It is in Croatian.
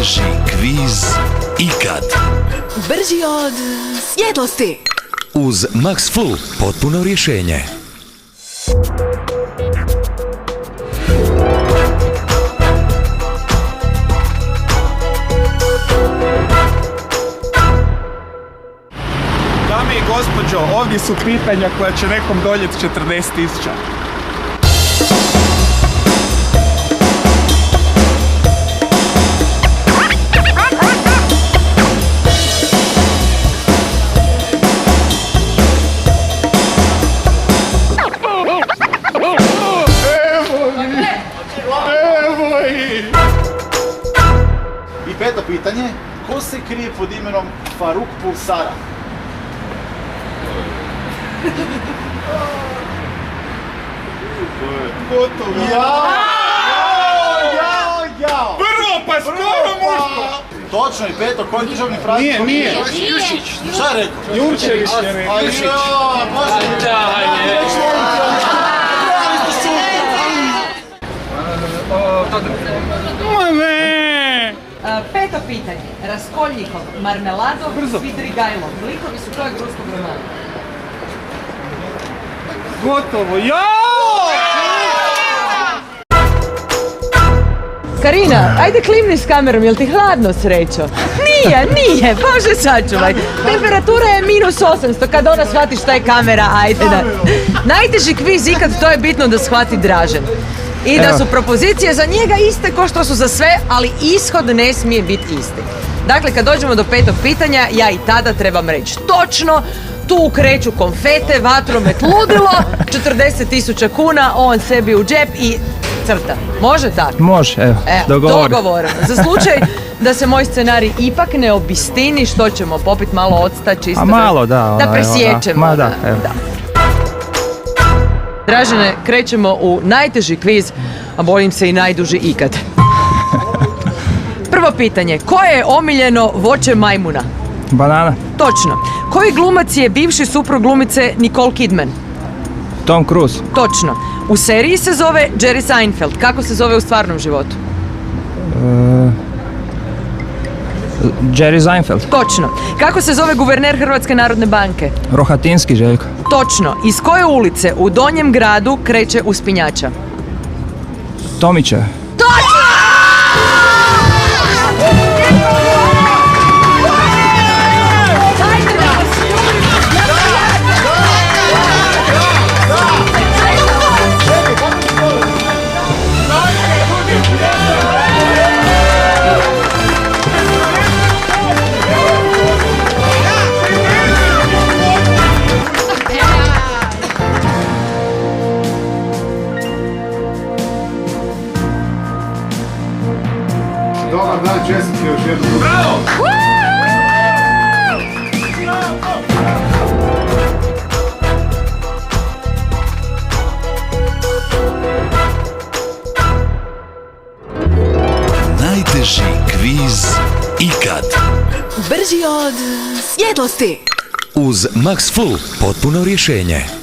Najteži kviz ikad. Brži od svjetlosti. Uz Max Flu potpuno rješenje. Dame i gospođo, ovdje su pitanja koja će nekom doljeti 40.000. I peto pitanje, ko se krije pod imenom Faruk Pulsara? Gotovo. Jao! Prvo, pa skoro muško! Točno i peto, koji državni praznik? Nije. Šta je rekao? Jurčević je rekao. Peto pitanje. Raskolnikov, Marmeladov, Svidrigajlov. Likovi su kojeg ruskog romana? Gotovo. Karina, ajde klimni s kamerom, jel ti hladno, srećo? Nije, Bože sačuvaj. Temperatura je -800, kad ona shvati šta je kamera, ajde da. Najteži kviz ikad, to je bitno da shvati Dražen. I da su propozicije za njega iste ko što su za sve, ali ishod ne smije biti isti. Dakle, kad dođemo do petog pitanja, ja i tada trebam reći točno, tu kreću konfete, vatromet, ludilo, 40.000 kuna, on sebi u džep i crta. Može tako? Može, evo, Dogovoreno. Za slučaj da se moj scenarij ipak ne obistini, što ćemo popit malo octa čisto. A malo, da. Da presjećemo. Ma da, evo. Dražene, krećemo u najteži kviz, a bojim se i najduži ikad. Prvo pitanje, koje je omiljeno voće majmuna? Banana. Točno. Koji glumac je bivši suprug glumice Nicole Kidman? Tom Cruise. Točno. U seriji se zove Jerry Seinfeld. Kako se zove u stvarnom životu? Jerry Seinfeld. Točno. Kako se zove guverner Hrvatske narodne banke? Rohatinski Željko. Točno. Iz koje ulice u Donjem gradu kreće uspinjača? Tomića. Dobar dan, čestitke još jednom. Bravo! Najteži kviz ikad. Brži od svjetlosti. Uz Max Flu potpuno rješenje.